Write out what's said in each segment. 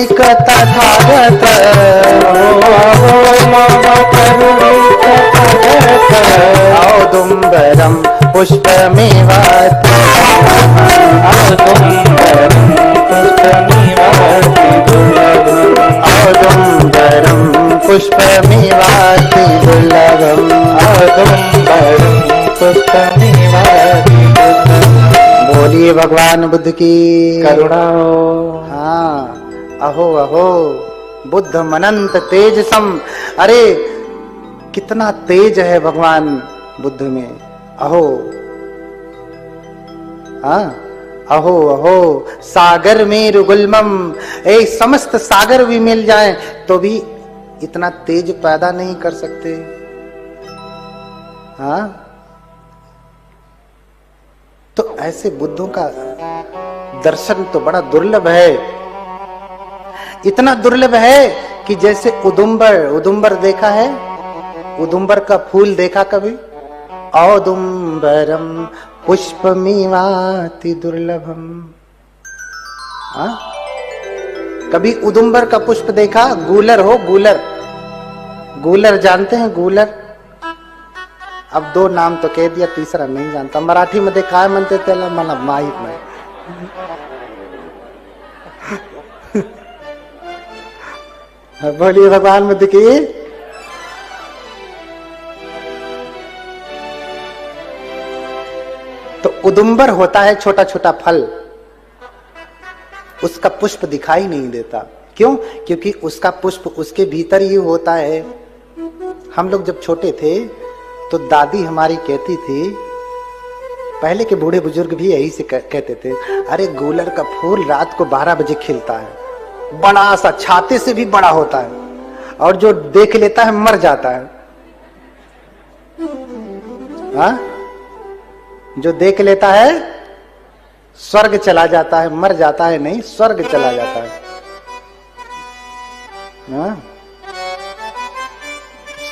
करुणिक तथागत, औदुम्बरम पुष्पमेवाति, औदुम्बरम पुष्पमेवाति दुर्लभम, औदुम्बरम पुष्पमेवाति दुर्लभम। बोलिए भगवान बुद्ध की करुणा। हाँ, अहो अहो बुद्ध मनंत तेजसम। अरे कितना तेज है भगवान बुद्ध में। अहो, हाँ, अहो अहो सागर में रुगुलमम। एक समस्त सागर भी मिल जाए तो भी इतना तेज पैदा नहीं कर सकते। हाँ, तो ऐसे बुद्धों का दर्शन तो बड़ा दुर्लभ है। इतना दुर्लभ है कि जैसे उदुम्बर, उदुम्बर देखा है? उदुम्बर का फूल देखा कभी? औदुम्बरम पुष्पमेवाति दुर्लभम। हाँ, कभी उदुम्बर का पुष्प देखा? गूलर हो, गूलर, गूलर जानते हैं? गूलर, अब दो नाम तो कह दिया, तीसरा नहीं जानता। मराठी मध्ये काय म्हणते त्याला मला माहित नाही। बोलिए भगवान बुद्ध की। तो उदुम्बर होता है छोटा छोटा फल, उसका पुष्प दिखाई नहीं देता। क्यों? क्योंकि उसका पुष्प उसके भीतर ही होता है। हम लोग जब छोटे थे तो दादी हमारी कहती थी, पहले के बूढ़े बुजुर्ग भी यही से कहते थे, अरे गूलर का फूल रात को 12 बजे खिलता है, बड़ा सा, छाते से भी बड़ा होता है, और जो देख लेता है मर जाता है। हाँ? जो देख लेता है स्वर्ग चला जाता है, मर जाता है नहीं, स्वर्ग चला जाता है। हाँ?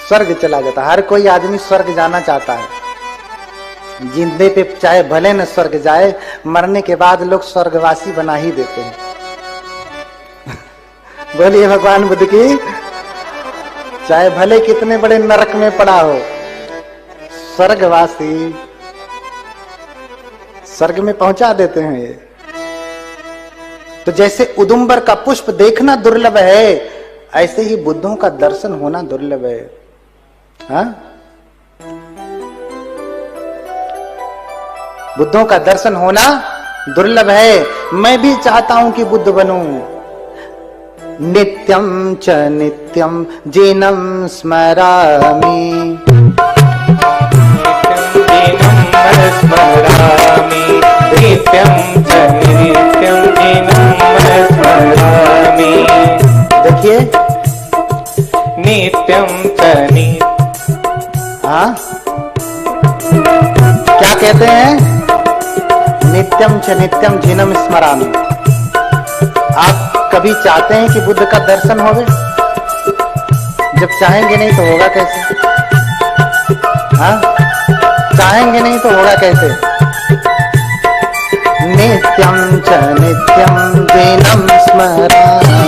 स्वर्ग चला जाता है। हर कोई आदमी स्वर्ग जाना चाहता है। जिंदे पे चाहे भले न स्वर्ग जाए, मरने के बाद लोग स्वर्गवासी बना ही देते हैं। बोलिए भगवान बुद्ध की। चाहे भले कितने बड़े नरक में पड़ा हो, स्वर्गवासी स्वर्ग में पहुंचा देते हैं ये। तो जैसे उदुम्बर का पुष्प देखना दुर्लभ है, ऐसे ही बुद्धों का दर्शन होना दुर्लभ है। हाँ? बुद्धों का दर्शन होना दुर्लभ है। मैं भी चाहता हूं कि बुद्ध बनूं। नित्यं च नित्यं जीनं स्मरामि, नित्यं च नित्यं जीनं स्मरामि। देखिए, नित्यं च नित्यं। हाँ, क्या कहते हैं? नित्यम च नित्यम जीनम स्मरामि। आप कभी चाहते हैं कि बुद्ध का दर्शन होवे? जब चाहेंगे नहीं तो होगा कैसे? हाँ, चाहेंगे नहीं तो होगा कैसे? नित्यम च नित्यम जीनम स्मरामि,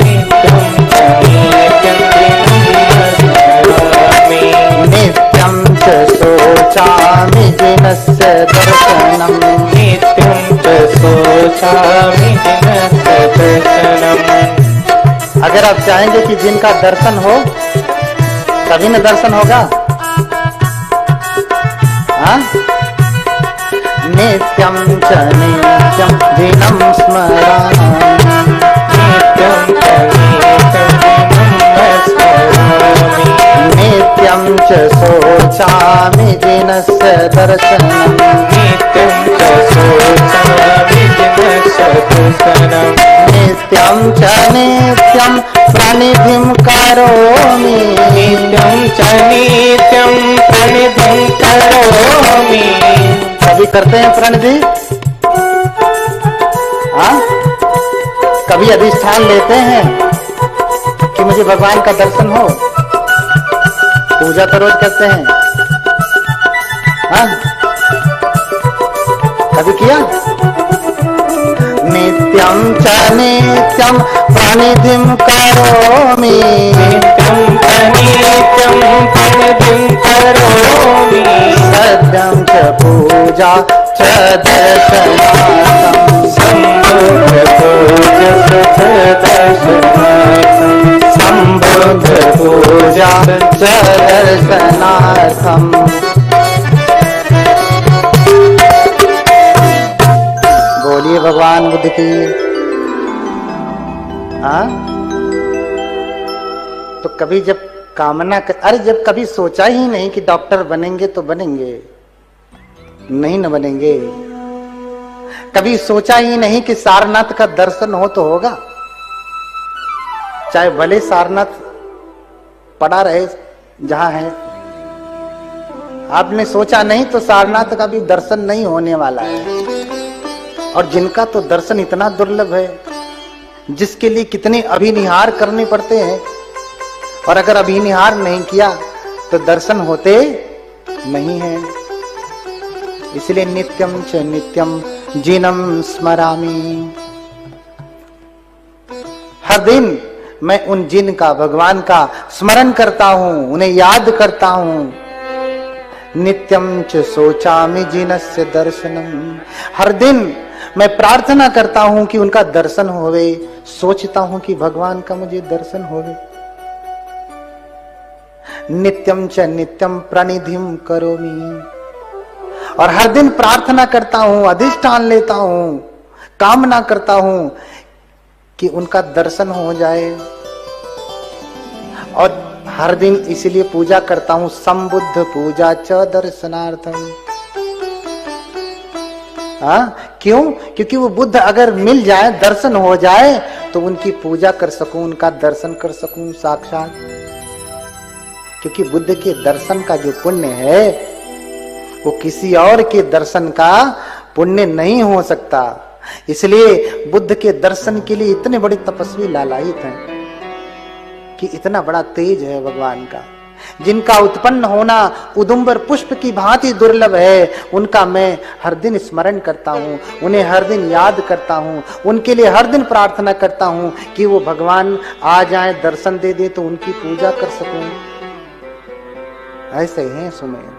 नित्यं च नित्यं जीनं स्मरामि। नित्यं च शोचामि जिनस्य दर्शनम्, नित्यं च शोचामि जिनस्य दर्शनम्। अगर आप चाहेंगे कि जिनका दर्शन हो, तभी न दर्शन होगा। हाँ? नित्यं च नित्यं जीनं स्मरामि, नित्यं च नित्यं जीनं स्मरामि। नित्यं च शोचामि जिनस्य दर्शनम्, नित्यं च शोचामि जिनस्य दर्शनम्। नित्यं च नित्यं प्रणिधिं करोमि, नित्यं च नित्यं प्रणिधिं करोमि। कभी करते हैं प्रणिधि? हाँ? कभी अधिष्ठान लेते हैं कि मुझे भगवान का दर्शन हो? पूजा तो रोज करते हैं। हाँ? कभी किया? नित्य नित्यं च नित्यं प्रणिधिं करोमि नित्यं च नित्यं प्रणिधिं करोमि सत्यं च पूजा च दर्शनार्थं सम्बुद्ध पूजा च दर्शनार्थम। बोलिए भगवान बुद्ध की। हाँ, तो कभी जब कामना कर, अरे जब कभी सोचा ही नहीं कि डॉक्टर बनेंगे तो बनेंगे, नहीं न बनेंगे। कभी सोचा ही नहीं कि सारनाथ का दर्शन हो तो होगा, चाहे भले सारनाथ पड़ा रहे जहां है। आपने सोचा नहीं तो सारनाथ का भी दर्शन नहीं होने वाला है। और जिनका तो दर्शन इतना दुर्लभ है, जिसके लिए कितने अभिनिहार करने पड़ते हैं, और अगर अभिनिहार नहीं किया तो दर्शन होते नहीं है। इसलिए नित्यम च नित्यम जिनम स्मरामि। हर दिन मैं उन जिन का, भगवान का स्मरण करता हूं, उन्हें याद करता हूं। नित्यम च सोचामि जिनस्य दर्शनम। हर दिन मैं प्रार्थना करता हूं कि उनका दर्शन होवे, सोचता हूं कि भगवान का मुझे दर्शन होवे। नित्यम च नित्यम प्रणिधिम करोमि। और हर दिन प्रार्थना करता हूं, अधिष्ठान लेता हूं, कामना करता हूं कि उनका दर्शन हो जाए। और हर दिन इसलिए पूजा करता हूं, संबुद्ध पूजा च दर्शनार्थम। हाँ, क्यों? क्योंकि वो बुद्ध अगर मिल जाए, दर्शन हो जाए, तो उनकी पूजा कर सकूं, उनका दर्शन कर सकूं साक्षात। क्योंकि बुद्ध के दर्शन का जो पुण्य है, वो किसी और के दर्शन का पुण्य नहीं हो सकता। इसलिए बुद्ध के दर्शन के लिए इतने बड़े तपस्वी लालायित हैं कि इतना बड़ा तेज है भगवान का। जिनका उत्पन्न होना उदुम्बर पुष्प की भांति दुर्लभ है, उनका मैं हर दिन स्मरण करता हूँ, उन्हें हर दिन याद करता हूँ, उनके लिए हर दिन प्रार्थना करता हूँ कि वो भगवान आ जाए, दर्शन दे दे तो उनकी पूजा कर सकूं। ऐसे हैं सुमेर।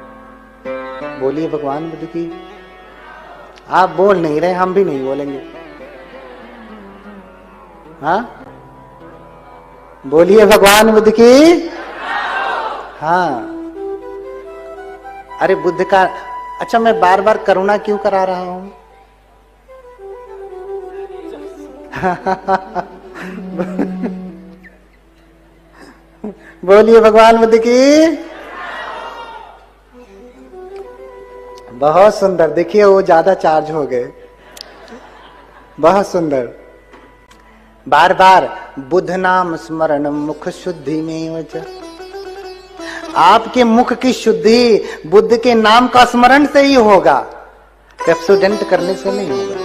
बोलिए भगवान बुद्ध की। आप बोल नहीं रहे, हम भी नहीं बोलेंगे। हाँ, बोलिए भगवान बुद्ध की। हाँ, अरे बुद्ध का, अच्छा मैं बार बार करुणा क्यों करा रहा हूं? बोलिए भगवान बुद्ध की। बहुत सुंदर, देखिए वो ज्यादा चार्ज हो गए। बहुत सुंदर। बार बार बुद्ध नाम स्मरण मुख शुद्धि में वच। आपके मुख की शुद्धि बुद्ध के नाम का स्मरण से ही होगा। पेप्सोडेंट करने से नहीं होगा,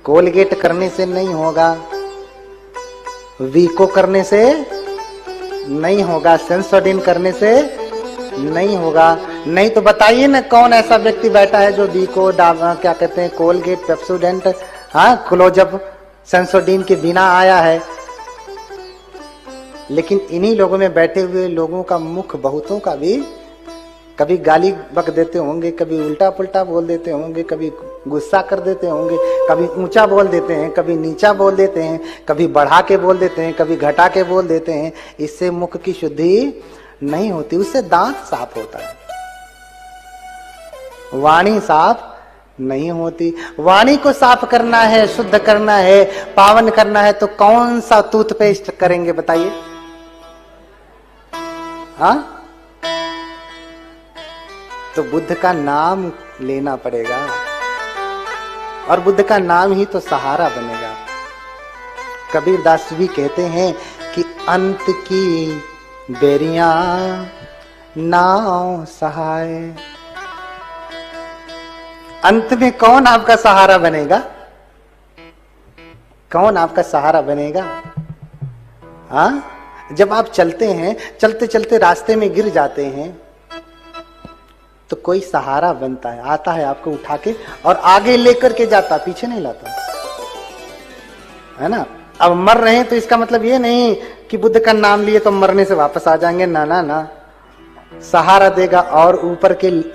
कोलगेट करने से नहीं होगा, वीको करने से नहीं होगा, सेंसोडिन करने से नहीं होगा। नहीं तो बताइए ना, कौन ऐसा व्यक्ति बैठा है जो वीको, क्या कहते हैं, कोलगेट, पेप्सोडेंट, हाँ, क्लोजअप, सेंसोडिन के बिना आया है। लेकिन इन्हीं लोगों में बैठे हुए लोगों का मुख, बहुतों का भी कभी गाली बक देते होंगे, कभी उल्टा पुल्टा बोल देते होंगे, कभी गुस्सा कर देते होंगे, कभी ऊंचा बोल देते हैं, कभी नीचा बोल देते हैं, कभी बढ़ा के बोल देते हैं, कभी घटा के बोल देते हैं। इससे मुख की शुद्धि नहीं होती, उससे दांत साफ होता है, वाणी साफ नहीं होती। वाणी को साफ करना है, शुद्ध करना है, पावन करना है, तो कौन सा टूथपेस्ट करेंगे बताइए? हाँ, तो बुद्ध का नाम लेना पड़ेगा, और बुद्ध का नाम ही तो सहारा बनेगा। कबीर दास भी कहते हैं कि अंत की बेरियां नाव सहाय। अंत में कौन आपका सहारा बनेगा? कौन आपका सहारा बनेगा? हाँ, जब आप चलते हैं, चलते चलते रास्ते में गिर जाते हैं, तो कोई सहारा बनता है, आता है आपको उठा के और आगे लेकर के जाता, पीछे नहीं लाता। है ना। अब मर रहे हैं तो इसका मतलब ये नहीं कि बुद्ध का नाम लिए तो मरने से वापस आ जाएंगे, ना ना ना। सहारा देगा और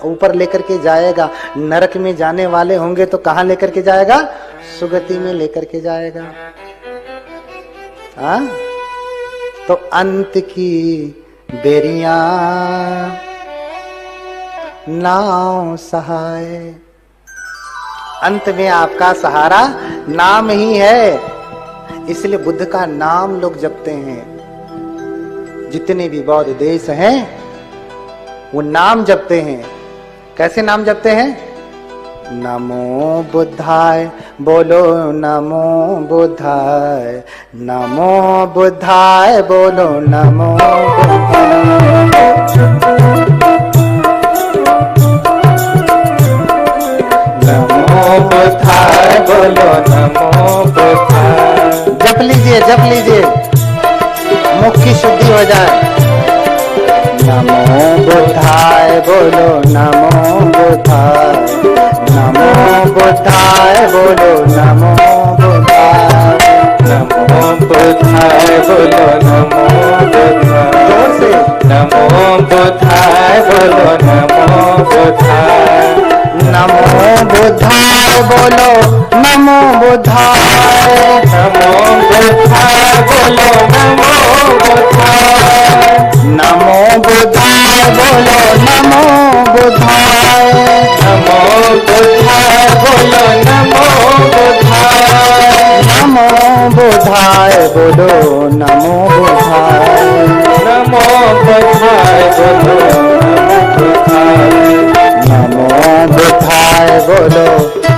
ऊपर लेकर के जाएगा। नरक में जाने वाले होंगे तो कहां लेकर के जाएगा? सुगति में लेकर के जाएगा। हाँ, तो अंत की बेरियां नाव सहाय। अंत में आपका सहारा नाम ही है। इसलिए बुद्ध का नाम लोग जपते हैं। जितने भी बौद्ध देश हैं वो नाम जपते हैं। कैसे नाम जपते हैं? नमो बुद्धाय, बोलो नमो बुद्धाय, नमो बुद्धाय, बोलो नमो बुद्धाय। नमो बुद्धाय, बोलो नमो बुद्धाय। जप लीजिए, मुख की शुद्धि हो जाए। नमो बुद्धाय, बोलो नमो बुद्धाय, नमो बुद्धाय, बोलो नमो बुद्धाय, नमो बुद्धाय, बोलो नमो बुद्धाय। जोर से नमो बुद्धाय, बोलो नमो बुद्धाय। नमो बुद्धाय, बोलो नमो बुद्धाय, नमो बुद्धाय, बोलो नमो बुद्धाय। नमो बुद्धाय, बोलो नमो बुद्धाय, नमो बुद्धाय, बोलो नमो बुद्धाय। नमो बुद्धाय, बोलो नमो बुद्धाय, नमो बुद्धाय, बोलो नमो बुद्धाय। नमो बुद्धाय, बोलो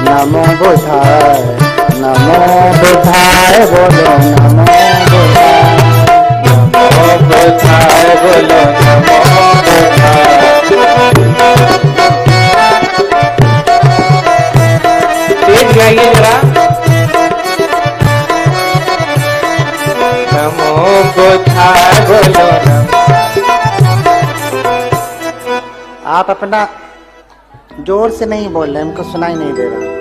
नमो बुद्धाय, नमो बुद्धाय, बोलो नमो बुद्धाय, नमो बुद्धाय, बोलो नमो बुद्धाय। तेज गाइए जरा। नमो बुद्धाय, बोलो नमो। आप अपना जोर से नहीं बोल रहे, हमको सुनाई नहीं दे रहा।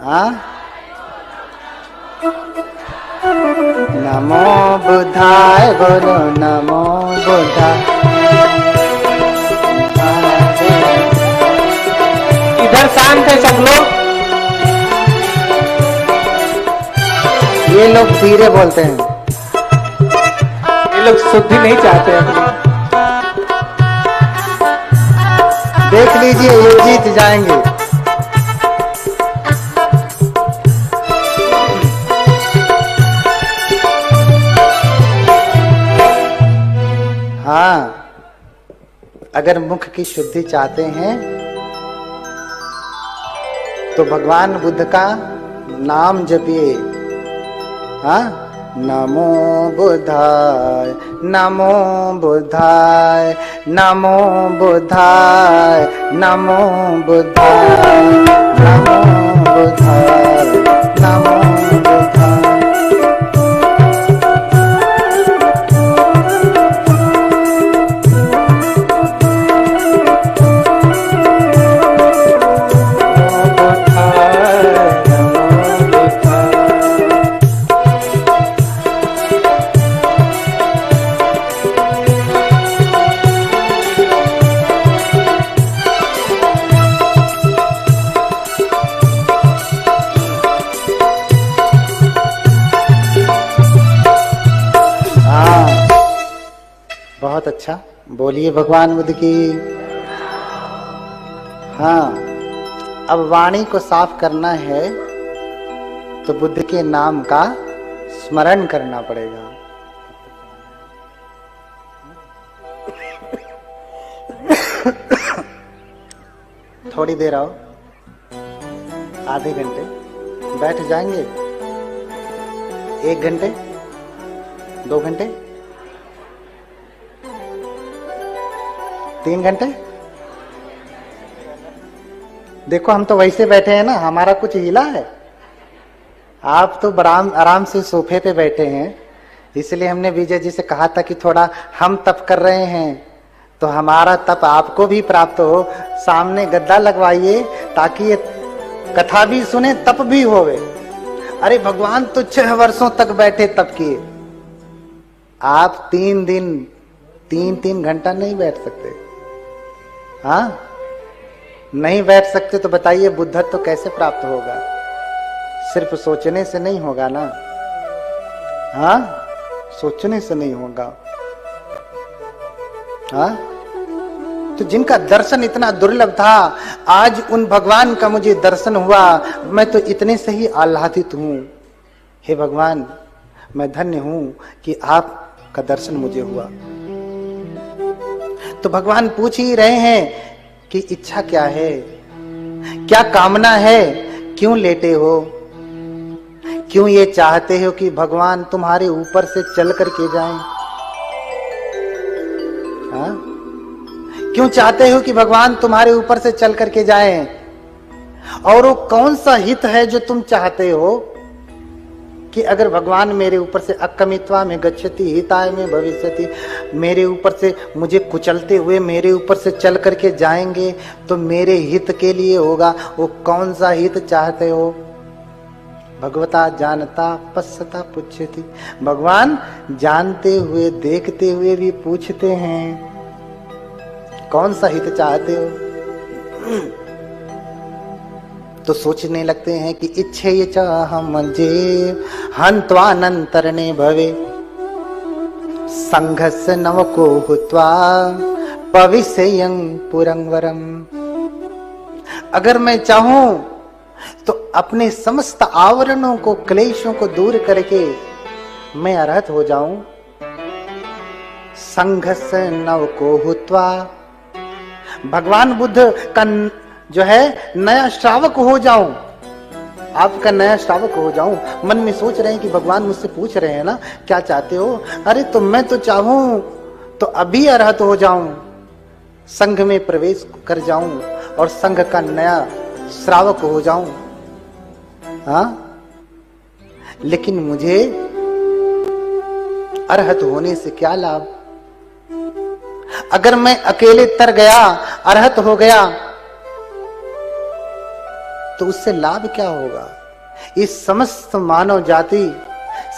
हाँ, नमो बुद्धाय, बोलो नमो बुद्धाय। इधर शांत है सब लोग। ये लोग धीरे बोलते हैं। ये लोग शुद्धि नहीं चाहते अपनी। देख लीजिए, ये जीत जाएंगे। हाँ, अगर मुख की शुद्धि चाहते हैं तो भगवान बुद्ध का नाम जपिए। हाँ, नमो बुद्धाय, नमो बुद्धाय, नमो बुद्धाय, नमो बुद्धाय, नमो बुद्धाय, नमो बुद्धाय। बहुत अच्छा, बोलिए भगवान बुद्ध की। हाँ, अब वाणी को साफ करना है तो बुद्ध के नाम का स्मरण करना पड़ेगा। थोड़ी देर आओ, आधे घंटे बैठ जाएंगे, 1 घंटे, 2 घंटे, 3 घंटे। देखो हम तो वैसे बैठे हैं ना, हमारा कुछ हिला है। आप तो बड़ा आराम से सोफे पे बैठे हैं, इसलिए हमने विजय जी से कहा था कि थोड़ा हम तप कर रहे हैं तो हमारा तप आपको भी प्राप्त हो। सामने गद्दा लगवाइए ताकि ये कथा भी सुने, तप भी होवे। अरे भगवान तो 6 वर्षों तक बैठे तब किए, आप 3 दिन 3-3 घंटा नहीं बैठ सकते। हाँ, नहीं बैठ सकते तो बताइए बुद्धत्व तो कैसे प्राप्त होगा? सिर्फ सोचने से नहीं होगा ना। हाँ, सोचने से नहीं होगा। हाँ, तो जिनका दर्शन इतना दुर्लभ था, आज उन भगवान का मुझे दर्शन हुआ, मैं तो इतने से ही आह्लादित हूं। हे भगवान, मैं धन्य हूं कि आपका दर्शन मुझे हुआ। तो भगवान पूछ ही रहे हैं कि इच्छा क्या है, क्या कामना है, क्यों लेटे हो, क्यों ये चाहते हो कि भगवान तुम्हारे ऊपर से चल करके जाएं? हाँ? क्यों चाहते हो कि भगवान तुम्हारे ऊपर से चल करके जाएं? और वो कौन सा हित है जो तुम चाहते हो कि अगर भगवान मेरे ऊपर से अकमित्वा में गच्छति हिताय में भविष्यति, मेरे ऊपर से मुझे कुचलते हुए मेरे ऊपर से चल करके जाएंगे तो मेरे हित के लिए होगा। वो कौन सा हित चाहते हो? भगवता जानता पश्यता पुच्छति, भगवान जानते हुए देखते हुए भी पूछते हैं कौन सा हित चाहते हो। तो सोचने लगते हैं कि इच्छे ये चाहम जे हन्त्वानंतरणे भवे संघस्य नवको हुत्वा पविसेयं पुरंवरम। अगर मैं चाहूं तो अपने समस्त आवरणों को, क्लेशों को दूर करके मैं अरहत हो जाऊं। संघस्य नवको हुत्वा, भगवान बुद्ध का जो है नया श्रावक हो जाऊं, आपका नया श्रावक हो जाऊं। मन में सोच रहे हैं कि भगवान मुझसे पूछ रहे हैं ना क्या चाहते हो? अरे तो मैं तो चाहूं तो अभी अरहत हो जाऊं, संघ में प्रवेश कर जाऊं और संघ का नया श्रावक हो जाऊं। हाँ, लेकिन मुझे अरहत होने से क्या लाभ? अगर मैं अकेले तर गया, अरहत हो गया, तो उससे लाभ क्या होगा? इस समस्त मानव जाति,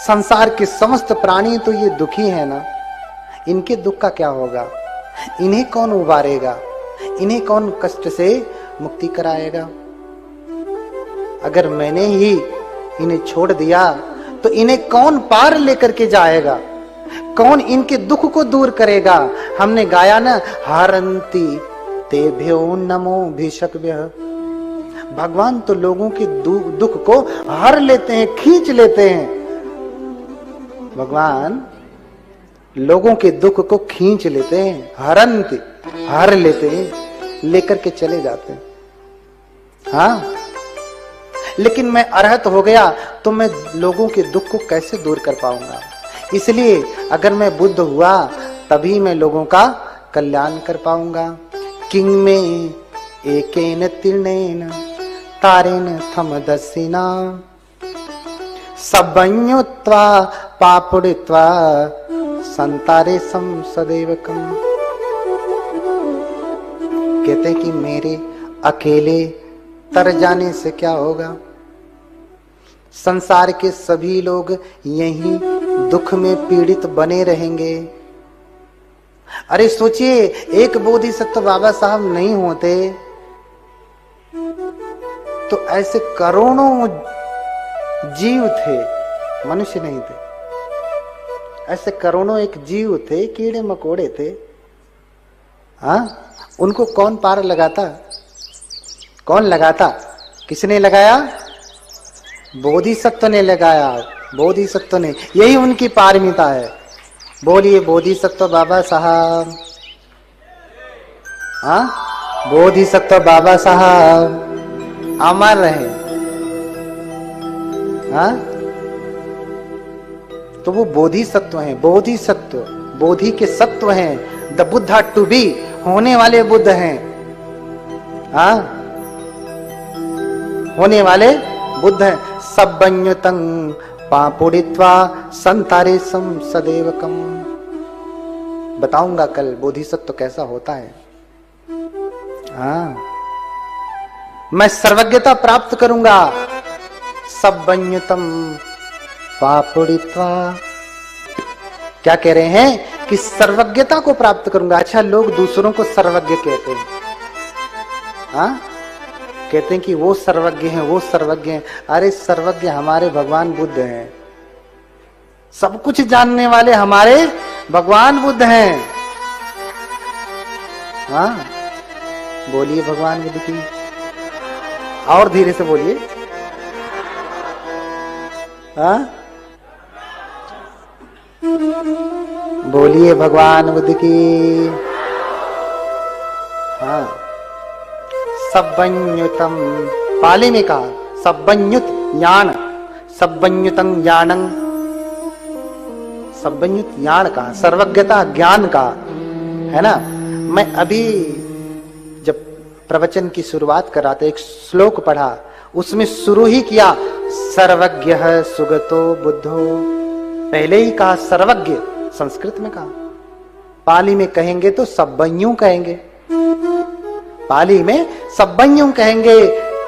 संसार के समस्त प्राणी तो ये दुखी है ना, इनके दुख का क्या होगा? इन्हें कौन उबारेगा? इन्हें कौन कष्ट से मुक्ति कराएगा? अगर मैंने ही इन्हें छोड़ दिया तो इन्हें कौन पार लेकर के जाएगा? कौन इनके दुख को दूर करेगा? हमने गाया ना, हरंती तेभ्यो नमो भिषक्भ्यः। भगवान तो लोगों के दुख को हर लेते हैं, खींच लेते हैं। भगवान लोगों के दुख को खींच लेते हैं, हरंती, हर लेते हैं, लेकर के चले जाते हैं। हाँ, लेकिन मैं अरहत हो गया तो मैं लोगों के दुख को कैसे दूर कर पाऊंगा? इसलिए अगर मैं बुद्ध हुआ तभी मैं लोगों का कल्याण कर पाऊंगा। किंग में एकेन तीर्णेन तारेन थमदसिना सबन्युत्वा पापुड़ित्वा संतारे सम सदैवकम। कहते हैं कि मेरे अकेले तर जाने से क्या होगा? संसार के सभी लोग यही दुख में पीड़ित बने रहेंगे। अरे सोचिए, एक बोधिसत्व बाबा साहब नहीं होते तो ऐसे करोड़ों जीव थे, मनुष्य नहीं थे, ऐसे करोड़ों एक जीव थे, कीड़े मकोड़े थे। हाँ, उनको कौन पार लगाता? कौन लगाता? किसने लगाया? बोधिसत्व ने लगाया। बोधिसत्व ने, यही उनकी पारमिता है। बोलिए बोधिसत्व बाबा साहब। हाँ, बोधिसत्व बाबा साहब अमर रहे। हाँ, तो वो बोधिसत्व हैं। बोधिसत्व, बोधि के सत्व हैं। द बुद्धा टू बी, होने वाले बुद्ध हैं। हाँ, होने वाले बुद्ध हैं। सबन्युतं पापुड़ित्वा संतारे सम सदैवकम। बताऊंगा कल बोधिसत्व कैसा होता है। हाँ, मैं सर्वज्ञता प्राप्त करूंगा, सब्बन्युतम पापुड़ित्वा। क्या कह रहे हैं कि सर्वज्ञता को प्राप्त करूंगा। अच्छा, लोग दूसरों को सर्वज्ञ कहते हैं, हाँ, कहते हैं कि वो सर्वज्ञ हैं, वो सर्वज्ञ हैं। अरे सर्वज्ञ हमारे भगवान बुद्ध हैं, सब कुछ जानने वाले हमारे भगवान बुद्ध हैं। हाँ, बोलिए भगवान बुद्ध की, और धीरे से बोलिए। हाँ, बोलिए भगवान बुद्ध की। हाँ, सब्बन्युतम, पाली में कहा सब्बन्युत ज्ञान, सब्बन्युतम ज्ञानं, सब्बन्युत ज्ञान का, सर्वज्ञता ज्ञान का, है ना। मैं अभी जब प्रवचन की शुरुआत कर रहा था, एक श्लोक पढ़ा, उसमें शुरू ही किया सर्वज्ञ सुगतो बुद्धो। पहले ही कहा सर्वज्ञ, संस्कृत में कहा, पाली में कहेंगे तो सब्बन्यु कहेंगे, पाली में सब्बन्यु कहेंगे,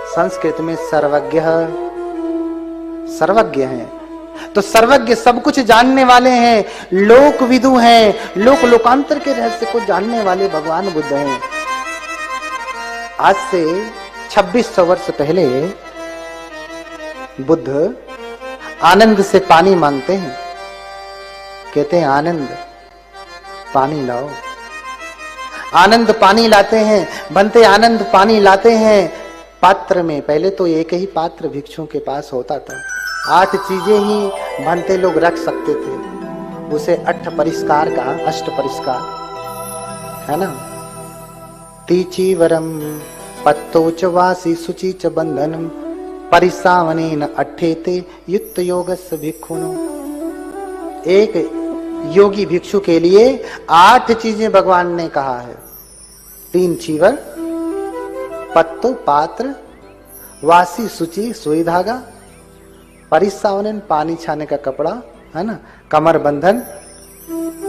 संस्कृत में सर्वज्ञ, सर्वज्ञ हैं। तो सर्वज्ञ सब कुछ जानने वाले हैं, लोक विदु हैं, लोक लोकांतर के रहस्य को जानने वाले भगवान बुद्ध हैं। आज से 2600 वर्ष पहले बुद्ध आनंद से पानी मांगते हैं, कहते हैं आनंद पानी लाओ। आनंद पानी लाते हैं, बनते आनंद पानी लाते हैं पात्र में। पहले तो एक ही पात्र भिक्षुओं के पास होता था, 8 चीजें ही बनते लोग रख सकते थे, उसे 8 परिष्कार कहा, अष्ट परिष्कार, है ना। तीचीवरम पत्तोच वासी शुचि च बंधनम परिसावनेन अट्ठेते युक्त योगस्य भिक्षुनो। एक योगी भिक्षु के लिए 8 चीजें भगवान ने कहा है। 3 चीवर, पत्तो पात्र, वासी शुचि सुई धागा, परिसावनन पानी छाने का कपड़ा, है ना, कमर बंधन,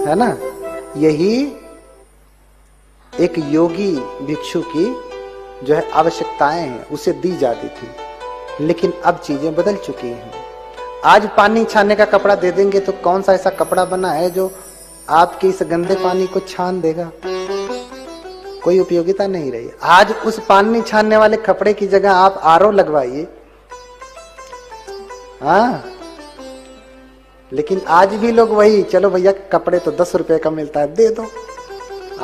है ना। यही एक योगी भिक्षु की जो है आवश्यकताएं हैं, उसे दी जाती थी। लेकिन अब चीजें बदल चुकी हैं। आज पानी छाने का कपड़ा दे देंगे तो कौन सा ऐसा कपड़ा बना है जो आपके इस गंदे पानी को छान देगा? कोई उपयोगिता नहीं रही। आज उस पानी छानने वाले कपड़े की जगह आप आरओ लगवाइए, हाँ। लेकिन आज भी लोग वही, चलो भैया कपड़े तो 10 रुपए का मिलता है, दे दो।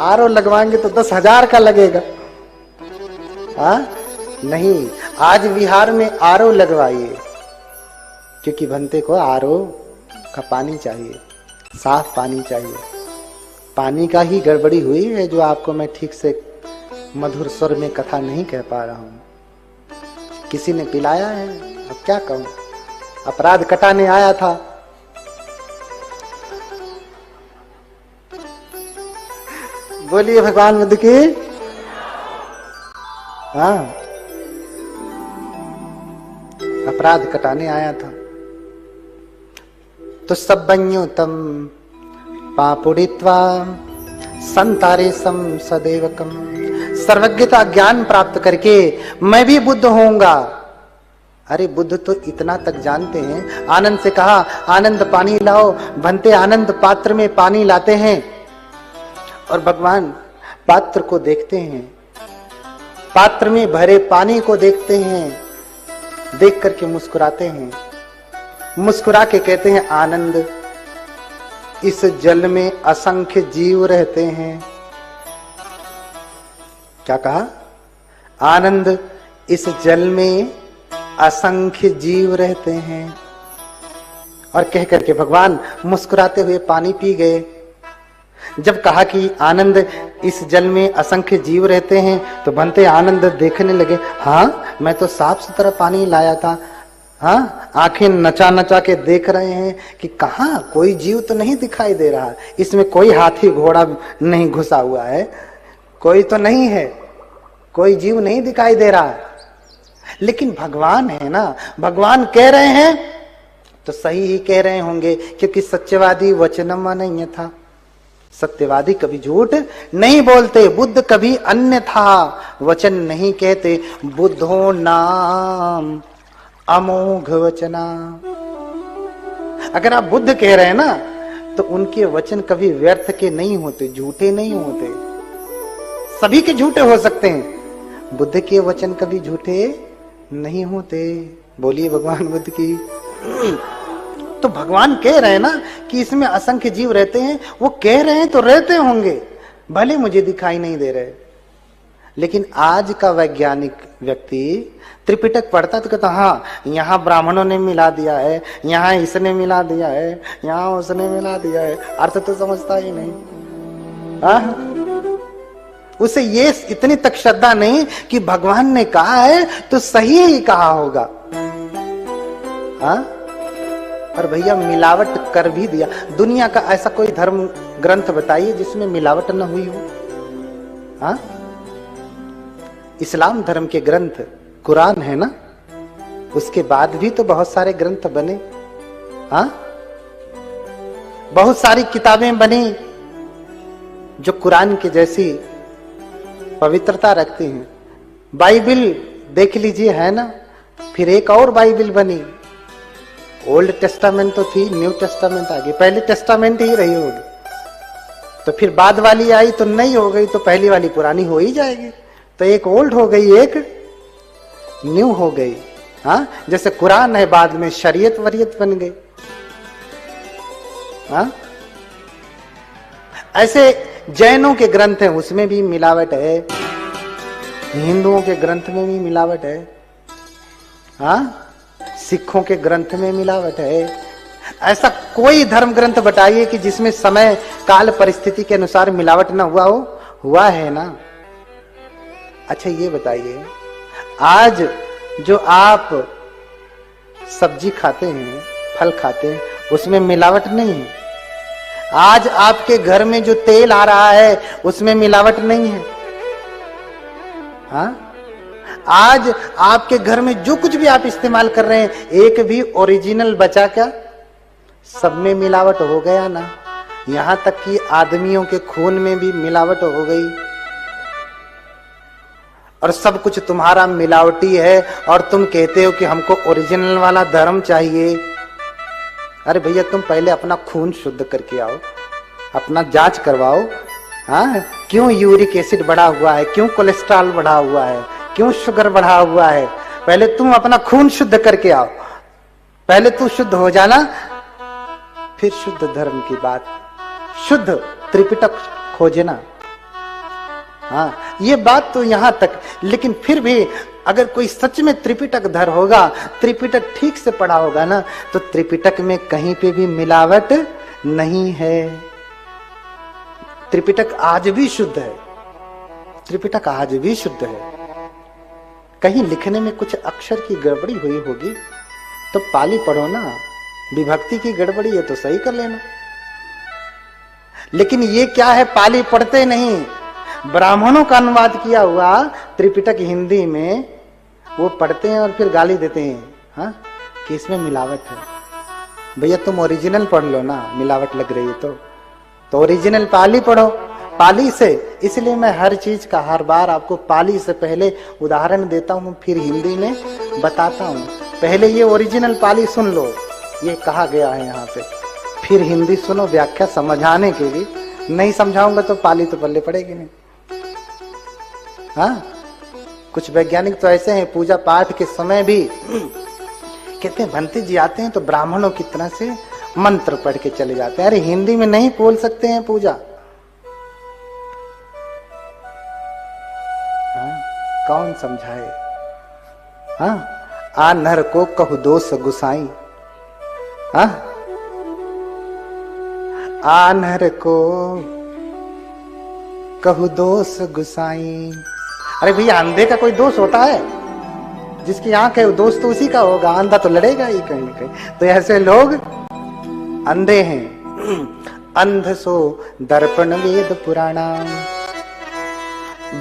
आरओ लगवाएंगे तो 10,000 का लगेगा, हाँ। नहीं, आज बिहार में आरओ लगवाइए, क्योंकि बनते को आरओ का पानी चाहिए, साफ पानी चाहिए। पानी का ही गड़बड़ी हुई है जो आपको मैं ठीक से मधुर स्वर में कथा नहीं कह पा रहा हूं। किसी ने पिलाया है, अब क्या कहूं। अपराध कटाने आया था, बोलिए भगवान बुद्ध की। हाँ, अपराध कटाने आया था। तो सब्बन्युतम पापुड़ित्वा संतारे सम सदैवकम। सर्वज्ञता ज्ञान प्राप्त करके मैं भी बुद्ध होऊंगा। अरे बुद्ध तो इतना तक जानते हैं। आनंद से कहा आनंद पानी लाओ, बनते आनंद पात्र में पानी लाते हैं और भगवान पात्र को देखते हैं, पात्र में भरे पानी को देखते हैं, देख करके मुस्कुराते हैं, मुस्कुरा के कहते हैं आनंद, इस जल में असंख्य जीव रहते हैं। क्या कहा? आनंद, इस जल में असंख्य जीव रहते हैं। और कह करके भगवान मुस्कुराते हुए पानी पी गए। जब कहा कि आनंद, इस जल में असंख्य जीव रहते हैं, तो बनते आनंद देखने लगे, हाँ मैं तो साफ सुथरा पानी लाया था। हाँ, आंखें नचा नचा के देख रहे हैं कि कहाँ कोई जीव तो नहीं दिखाई दे रहा, इसमें कोई हाथी घोड़ा नहीं घुसा हुआ है, कोई तो नहीं है, कोई जीव नहीं दिखाई दे रहा। लेकिन भगवान है ना, भगवान कह रहे हैं तो सही ही कह रहे होंगे, क्योंकि सत्यवादी वचनम नहीं था। सत्यवादी कभी झूठ नहीं बोलते। बुद्ध कभी अन्यथा वचन नहीं कहते। बुद्धो नाम अमोघ वचना। अगर आप बुद्ध कह रहे हैं ना, तो उनके वचन कभी व्यर्थ के नहीं होते, झूठे नहीं होते। सभी के झूठे हो सकते हैं, बुद्ध के वचन कभी झूठे नहीं होते। बोलिए भगवान बुद्ध की। तो भगवान कह रहे हैं ना कि इसमें असंख्य जीव रहते हैं, वो कह रहे हैं तो रहते होंगे, भले मुझे दिखाई नहीं दे रहे। लेकिन आज का वैज्ञानिक व्यक्ति त्रिपिटक पढ़ता तो कहता हाँ, यहाँ ब्राह्मणों ने मिला दिया है, यहाँ इसने मिला दिया है, यहाँ उसने मिला दिया है, अर्थ तो समझता ही नहीं। हाँ, उसे ये इतनी तक श्रद्धा नहीं कि भगवान ने कहा है तो सही ही कहा होगा। हाँ, और भैया मिलावट कर भी दिया। दुनिया का ऐसा कोई धर्म ग्रंथ बताइए जिसमें मिलावट न हुई हो। हाँ, इस्लाम धर्म के ग्रंथ कुरान है ना, उसके बाद भी तो बहुत सारे ग्रंथ बने। हाँ, बहुत सारी किताबें बनी जो कुरान के जैसी पवित्रता रखती हैं। बाइबिल देख लीजिए, है ना, फिर एक और बाइबिल बनी। ओल्ड टेस्टामेंट तो थी, न्यू टेस्टामेंट आ गई, पहली टेस्टामेंट ही रही होगी, तो फिर बाद वाली आई तो नई हो गई, तो पहली वाली पुरानी हो ही जाएगी। तो एक ओल्ड हो गई, एक न्यू हो गई। हाँ, जैसे कुरान है, बाद में शरीयत वरीयत बन गई। हाँ, ऐसे जैनों के ग्रंथ हैं, उसमें भी मिलावट है, हिंदुओं के ग्रंथ में भी मिलावट है। हाँ, सिखों के ग्रंथ में मिलावट है। ऐसा कोई धर्म ग्रंथ बताइए कि जिसमें समय काल परिस्थिति के अनुसार मिलावट ना हुआ हो। हुआ है ना। अच्छा ये बताइए, आज जो आप सब्जी खाते हैं, फल खाते हैं, उसमें मिलावट नहीं है। आज आपके घर में जो तेल आ रहा है उसमें मिलावट नहीं है। हाँ, आज आपके घर में जो कुछ भी आप इस्तेमाल कर रहे हैं, एक भी ओरिजिनल बचा क्या? सब में मिलावट हो गया ना। यहां तक कि आदमियों के खून में भी मिलावट हो गई, और सब कुछ तुम्हारा मिलावटी है, और तुम कहते हो कि हमको ओरिजिनल वाला धर्म चाहिए। अरे भैया, तुम पहले अपना खून शुद्ध करके आओ, अपना जांच करवाओ। हाँ, क्यों यूरिक एसिड बढ़ा हुआ है, क्यों कोलेस्ट्रॉल बढ़ा हुआ है, क्यों शुगर बढ़ा हुआ है? पहले तुम अपना खून शुद्ध करके आओ, पहले तू शुद्ध हो जाना, फिर शुद्ध धर्म की बात, शुद्ध त्रिपिटक खोजना। हाँ, ये बात तो यहां तक। लेकिन फिर भी अगर कोई सच में त्रिपिटक धर होगा, त्रिपिटक ठीक से पढ़ा होगा ना, तो त्रिपिटक में कहीं पे भी मिलावट नहीं है। त्रिपिटक आज भी शुद्ध है, त्रिपिटक आज भी शुद्ध है। कहीं लिखने में कुछ अक्षर की गड़बड़ी हुई होगी तो पाली पढ़ो ना, विभक्ति की गड़बड़ी है तो सही कर लेना। लेकिन ये क्या है, पाली पढ़ते नहीं, ब्राह्मणों का अनुवाद किया हुआ त्रिपिटक हिंदी में वो पढ़ते हैं और फिर गाली देते हैं। हाँ, कि इसमें मिलावट है। भैया तुम ओरिजिनल पढ़ लो ना, मिलावट लग रही है तो ओरिजिनल पाली पढ़ो, पाली से। इसलिए मैं हर चीज का हर बार आपको पाली से पहले उदाहरण देता हूँ, फिर हिंदी में बताता हूँ। पहले ये ओरिजिनल पाली सुन लो, ये कहा गया है यहाँ पे, फिर हिंदी सुनो व्याख्या समझाने के लिए। नहीं समझाऊंगा तो पाली तो पल्ले पड़ेगी नहीं। हाँ, कुछ वैज्ञानिक तो ऐसे हैं, पूजा पाठ के समय भी कहते हैं भंते जी आते हैं तो ब्राह्मणों की तरह से मंत्र पढ़ के चले जाते हैं। अरे हिंदी में नहीं बोल सकते हैं पूजा? हाँ, कौन समझाए? हाँ, आ नर को कहु दोष गुसाई। हाँ, आ नर को कहु दोष गुसाई। अरे भैया, अंधे का कोई दोष होता है? जिसकी आंख है वो दोष तो उसी का होगा, अंधा तो लड़ेगा ही कहीं ना कहीं। तो ऐसे लोग अंधे हैं। अंध सो दर्पण वेद पुराणा,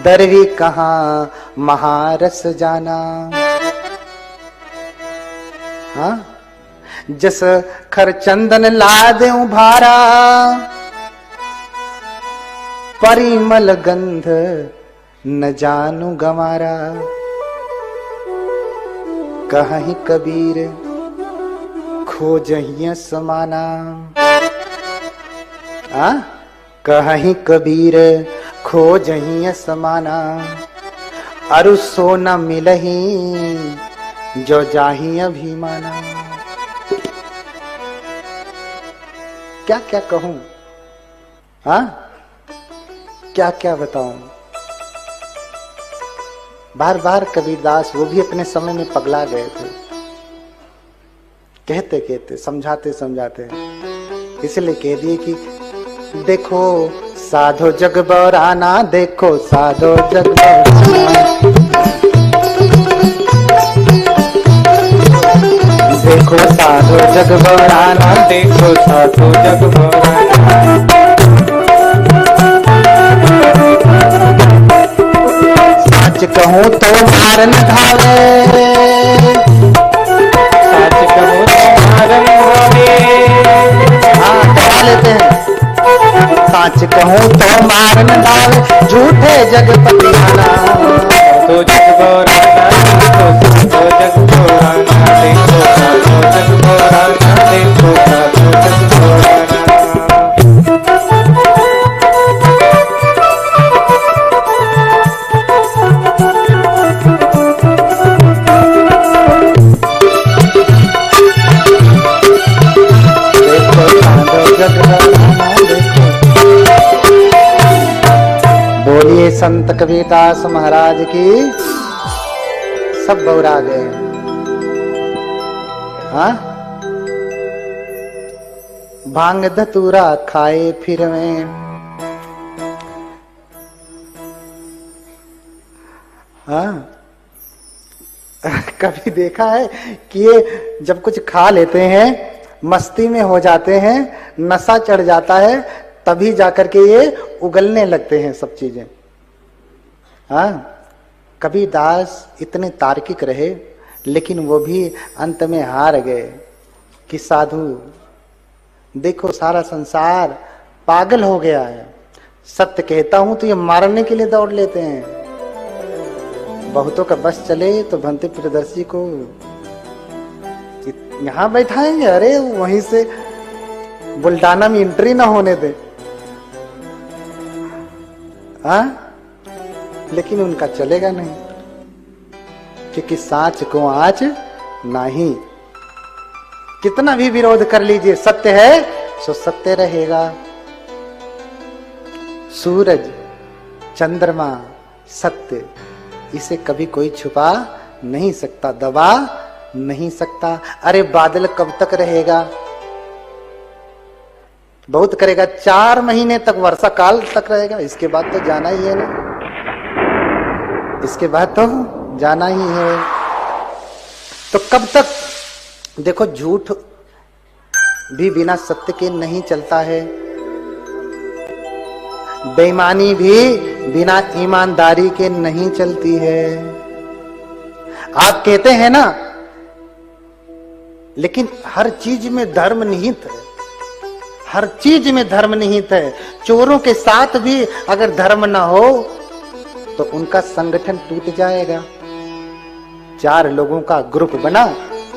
दरवी कहाँ महारस जाना। हाँ, जस खर चंदन ला देऊ भारा, परिमल गंध न जानू गंवारा। कहीं कबीर खोजहिया समाना। कहीं कबीर खोजहिया समाना, अरु सो न मिलही जो जाही अभिमाना। क्या क्या कहूं, क्या क्या बताऊं। बार बार कबीरदास वो भी अपने समय में पगला गए थे, कहते कहते समझाते समझाते, इसलिए कह दिए कि देखो साधो जग बौराना, देखो साधो जग बौराना, देखो साधो जग बौराना, देखो साधो जग बौराना। सच कहूं तो मार न धावे, सच कहूं तो मार न धावे। हाँ लेते हैं। सच कहूं तो मार न धावे, झूठे जग पतियाना। साधो जग बौराना, देखो साधो जग बौराना, देखो साधो जग बौराना, देखो साधो जग बौराना। बोलिए संत कबीरदास महाराज की। सब बौरा गए। हाँ, भांग धतूरा खाए फिर में, हाँ कभी देखा है कि ये जब कुछ खा लेते हैं, मस्ती में हो जाते हैं, नशा चढ़ जाता है, तभी जाकर के ये उगलने लगते हैं सब चीजें। हाँ, कबीरदास इतने तार्किक रहे, लेकिन वो भी अंत में हार गए कि साधु देखो सारा संसार पागल हो गया है, सत्य कहता हूं तो ये मारने के लिए दौड़ लेते हैं। बहुतों का बस चले तो भंते प्रियदर्शी को यहां बैठाएंगे, अरे वहीं से बुल्डाना में एंट्री ना होने दे। लेकिन उनका चलेगा नहीं, क्योंकि साच को आज नहीं। कितना भी विरोध कर लीजिए, सत्य है सो सत्य रहेगा। सूरज, चंद्रमा, सत्य, इसे कभी कोई छुपा नहीं सकता, दबा नहीं सकता। अरे बादल कब तक रहेगा? बहुत करेगा, 4 महीने तक, वर्षा काल तक रहेगा, इसके बाद तो जाना ही है ना, इसके बाद तो जाना ही है। तो कब तक? देखो झूठ भी बिना सत्य के नहीं चलता है, बेईमानी भी बिना ईमानदारी के नहीं चलती है। आप कहते हैं ना, लेकिन हर चीज में धर्म निहित है, हर चीज में धर्म निहित है। चोरों के साथ भी अगर धर्म ना हो तो उनका संगठन टूट जाएगा। 4 लोगों का ग्रुप बना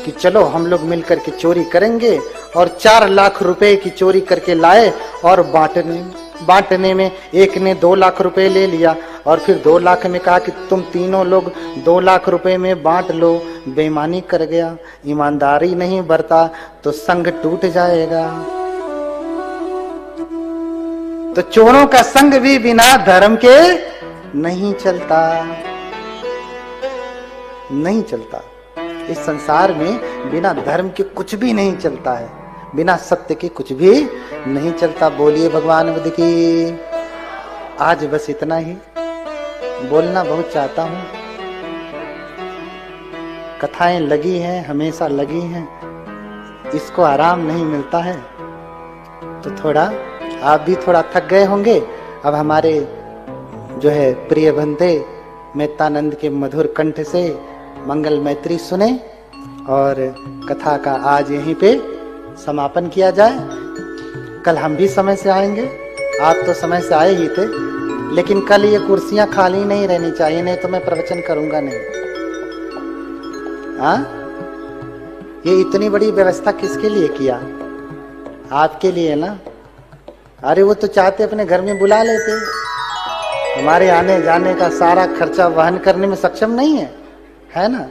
कि चलो हम लोग मिलकर के चोरी करेंगे, और 4 लाख रुपए की चोरी करके लाए, और बांटने में एक ने 2 लाख रुपए ले लिया, और फिर 2 लाख में कहा कि तुम तीनों लोग 2 लाख रुपए में बांट लो। बेईमानी कर गया, ईमानदारी नहीं बरता तो संग टूट जाएगा। तो चोरों का संग भी बिना धर्म के नहीं चलता, नहीं चलता। इस संसार में बिना धर्म के कुछ भी नहीं चलता है, बिना सत्य के कुछ भी नहीं चलता। बोलिए भगवान बुद्ध की। आज बस इतना ही, बोलना बहुत चाहता हूं। कथाएं लगी हैं, हमेशा लगी हैं, इसको आराम नहीं मिलता है, तो थोड़ा आप भी थोड़ा थक गए होंगे। अब हमारे जो है प्रिय भंते मेहतानंद के मधुर कंठ से मंगल मैत्री सुने, और कथा का आज यहीं पे समापन किया जाए। कल हम भी समय से आएंगे, आप तो समय से आए ही थे, लेकिन कल ये कुर्सियां खाली नहीं रहनी चाहिए, नहीं तो मैं प्रवचन करूंगा नहीं। हाँ, ये इतनी बड़ी व्यवस्था किसके लिए किया? आपके लिए ना। अरे वो तो चाहते अपने घर में बुला लेते, हमारे आने जाने का सारा खर्चा वहन करने में सक्षम नहीं है ना?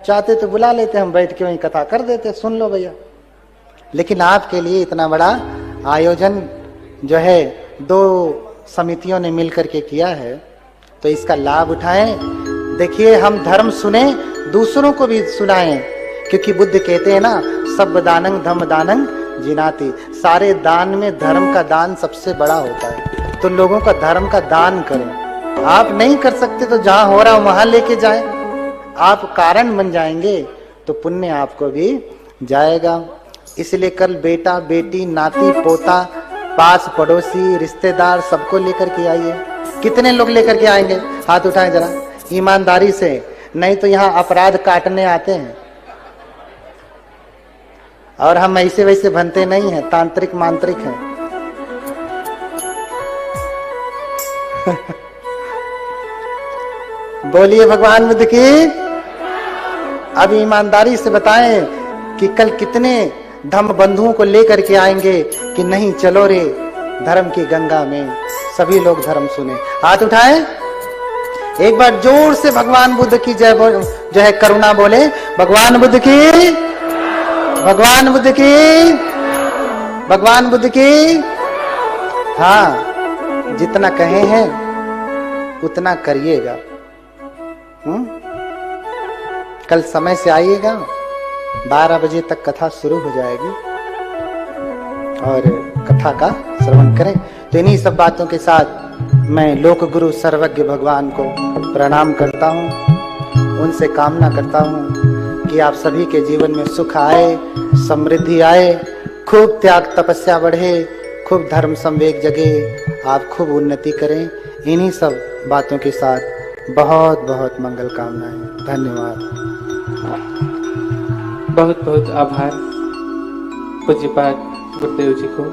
चाहते तो बुला लेते, हम बैठ के वहीं कथा कर देते, सुन लो भैया। लेकिन आपके लिए इतना बड़ा आयोजन जो है 2 समितियों ने मिलकर के किया है, तो इसका लाभ उठाएं। देखिए, हम धर्म सुने, दूसरों को भी सुनाएं, क्योंकि बुद्ध कहते हैं ना, सब दानंग धम्म दानंग जिनाति। सारे दान में धर्म का दान सबसे बड़ा होता है, तो लोगों का धर्म का दान करें। आप नहीं कर सकते तो जहां हो रहा वहां लेके जाएं, आप कारण बन जाएंगे तो पुण्य आपको भी जाएगा। इसलिए कल बेटा बेटी नाती पोता पास पड़ोसी रिश्तेदार सबको लेकर के आइए। कितने लोग लेकर के आएंगे? हाथ उठाएं जरा, ईमानदारी से, नहीं तो यहाँ अपराध काटने आते हैं। और हम ऐसे वैसे बनते नहीं हैं, तांत्रिक मांत्रिक हैं। बोलिए भगवान बुद्ध की। अब ईमानदारी से बताएं कि कल कितने धम्म बंधुओं को लेकर के आएंगे कि नहीं चलो रे धर्म की गंगा में। सभी लोग धर्म सुने, हाथ उठाएं। एक बार जोर से भगवान बुद्ध की जय जो है करुणा बोले, भगवान बुद्ध की, भगवान बुद्ध की, भगवान बुद्ध की। हाँ, जितना कहे हैं उतना करिएगा। कल समय से आइएगा, 12 बजे तक कथा शुरू हो जाएगी और कथा का श्रवण करें। तो इन्हीं सब बातों के साथ मैं लोक गुरु सर्वज्ञ भगवान को प्रणाम करता हूँ। उनसे कामना करता हूँ कि आप सभी के जीवन में सुख आए, समृद्धि आए, खूब त्याग तपस्या बढ़े, खूब धर्म संवेग जगे, आप खूब उन्नति करें। इन्हीं सब बातों के साथ बहुत बहुत मंगल कामनाएं। धन्यवाद। बहुत बहुत आभार पूज्यपाद गुरुदेव जी को।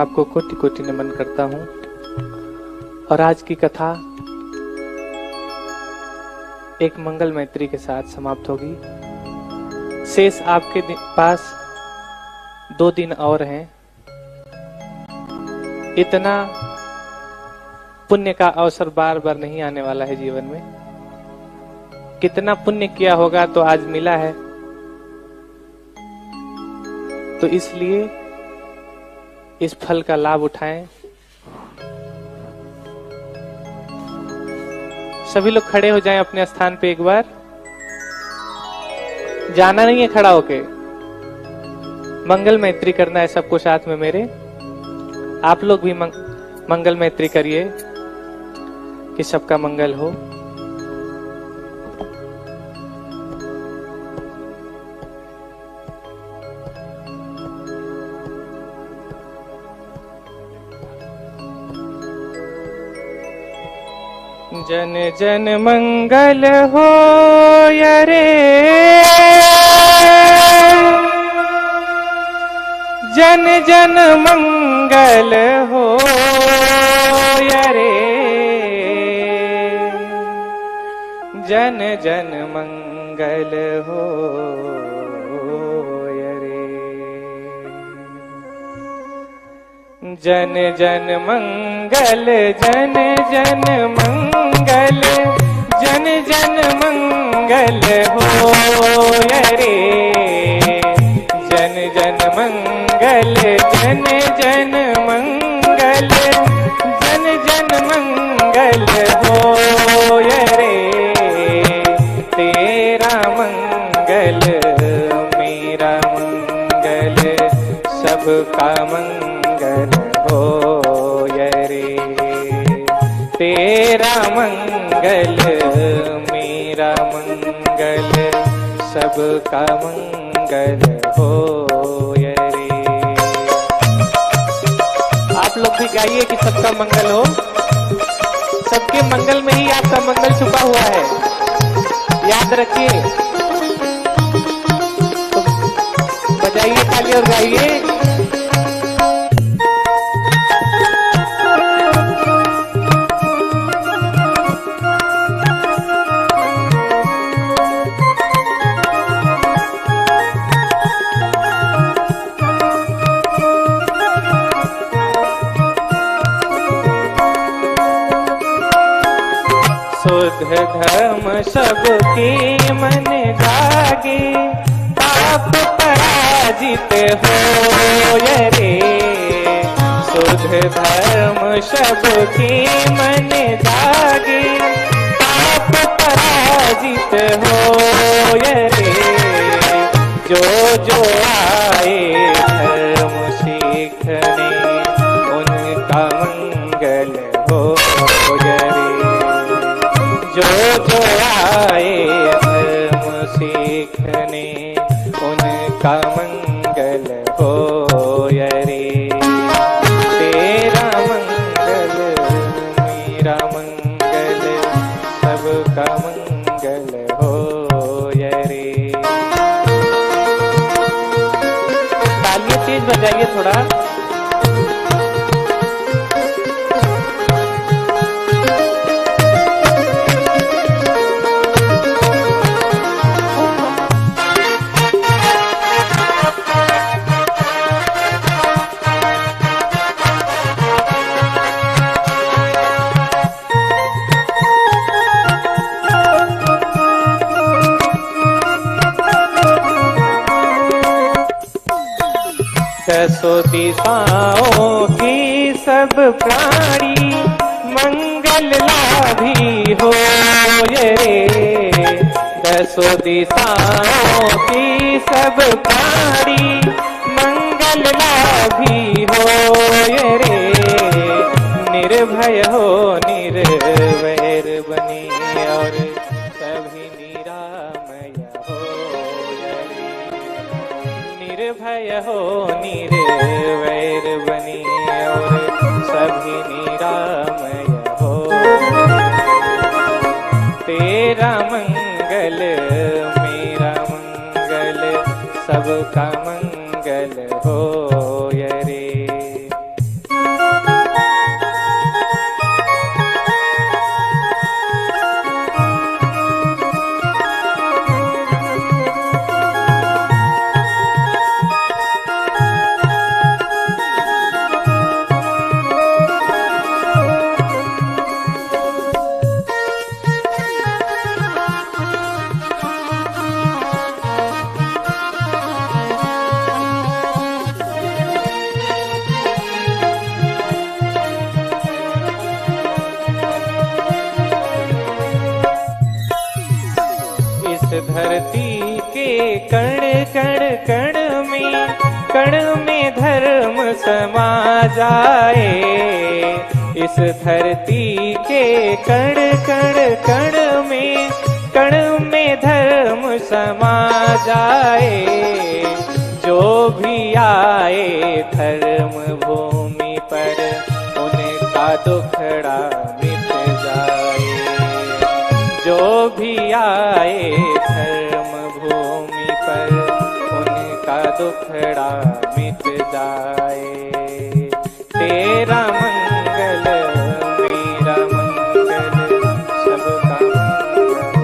आपको कोटि कोटि नमन करता हूँ। और आज की कथा एक मंगल मैत्री के साथ समाप्त होगी। शेष आपके पास 2 दिन और हैं। इतना पुण्य का अवसर बार बार नहीं आने वाला है जीवन में। कितना पुण्य किया होगा तो आज मिला है, तो इसलिए इस फल का लाभ उठाएं। सभी लोग खड़े हो जाएं अपने स्थान पे। एक बार जाना नहीं है खड़ा होके, मंगल मैत्री करना है सबको साथ में मेरे। आप लोग भी मंगल मैत्री करिए कि सबका मंगल हो। जन जन मंगल हो रे, जन जन मंगल हो रे, जन जन मंगल हो रे, जन जन मंगल, जन जन मंगल, जन जन मंगल हो रे, जन जन मंगल, जन जन मंगल, जन जन मंगल हो रे। तेरा मंगल मेरा मंगल, सबका मंगल हो रे। तेरा मंगल मेरा मंगल, सबका मंगल हो रे। आप लोग भी गाइए कि सबका मंगल हो। सबके मंगल में ही आपका मंगल छुपा हुआ है, याद रखिए। तो बजाइए ताली और गाइए। सबके मन जागे, पाप पराजित होय रे। शुद्ध धर्म सबके मन जागे, पाप पराजित होय रे। जो आए धर्म सीखने, उनका मंगल होय रे। जो आए धर्म सीखने, उनका मंगल होय रे। तेरा मंगल मेरा मंगल, सबका मंगल होय रे। तालियां तेज बजाइए थोड़ा। दसों दिशाओं की सब प्राणी, मंगल लाभी होय रे। दसों दिशाओं की सब प्राणी, मंगल लाभी होय रे। निर्भय हो निर्वैर बने, और सभी निरामय होय रे। निर्भय हो निर्वैर बनी, और सभी निरामय हो। तेरा मंगल मेरा मंगल, सबका मंगल होय रे। धरती के कण कण कण में धर्म समा जाए। इस धरती के कण कण में धर्म समा जाए। जो भी आए धर्म भूमि पर, उनका दुखड़ा मिट जाए। जो भी आए धर्म भूमि पर, उनका दुखड़ा मिट जाए। तेरा मंगल मेरा मंगल, सबका मंगल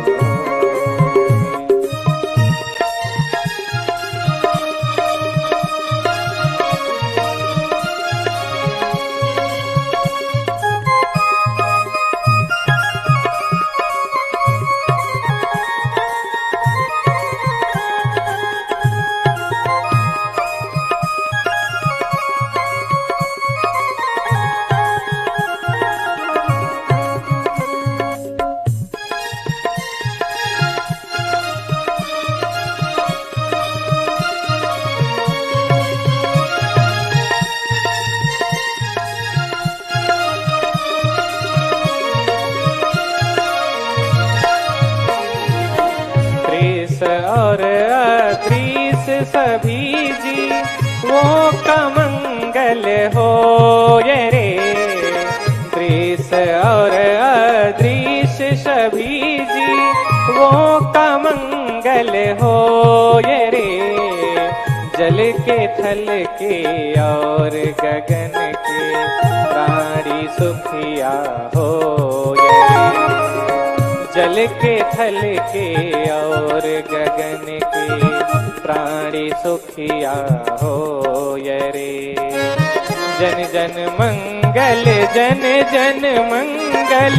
और अदृश सभी जी, वो का मंगल होय रे। दृश और अदृश सभी जी, वो का मंगल होय रे। जल के थल के और गगन के, प्राणी सुखिया होय रे। जल के थल के और गगन के, प्राणी सुखिया होय रे। जन जन मंगल, जन जन मंगल,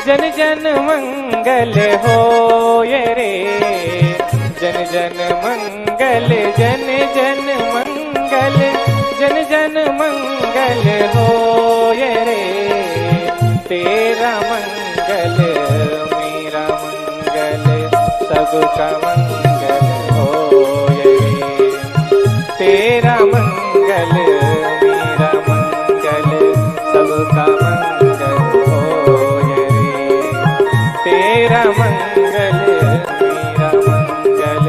जन जन मंगल होए रे, जन जन मंगल, जन जन मंगल, जन जन मंगल होए रे, तेरा मंगल मेरा मंगल सबका मंगल होए रे, तेरा मंगल मेरा मंगल सबका मंगल होए रे, तेरा मंगल मेरा मंगल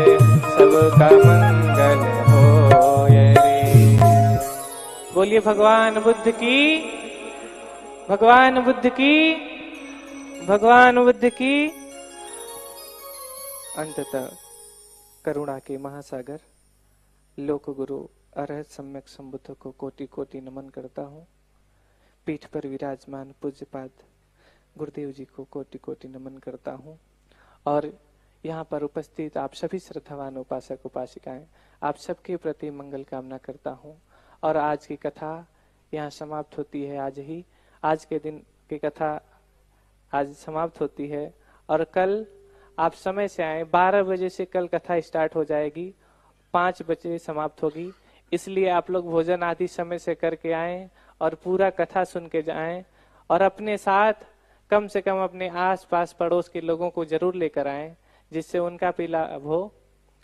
सबका मंगल होए रे। बोलिए भगवान बुद्ध की, भगवान बुद्ध की, भगवान बुद्ध की। अंततः करुणा के महासागर लोक गुरु अरहत सम्यक संबुद्ध को कोटि कोटि नमन करता हूँ। पीठ पर विराजमान पूज्यपाद गुरुदेव जी को कोटि कोटि नमन करता हूँ। और यहाँ पर उपस्थित आप सभी श्रद्धावान उपासक उपासिकाएं, आप सबके प्रति मंगल कामना करता हूँ। और आज की कथा यहाँ समाप्त होती है। आज के दिन की कथा आज समाप्त होती है। और कल आप समय से आए, 12 बजे से कल कथा स्टार्ट हो जाएगी, 5 बजे समाप्त होगी। इसलिए आप लोग भोजन आदि समय से करके आएं और पूरा कथा सुन के जाएं। और अपने साथ कम से कम अपने आस पास पड़ोस के लोगों को जरूर लेकर आएं, जिससे उनका भी लाभ हो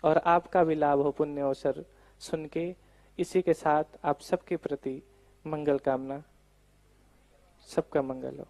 और आपका भी लाभ हो पुण्य अवसर सुन के। इसी के साथ आप सबके प्रति मंगल कामना, सबका मंगल हो।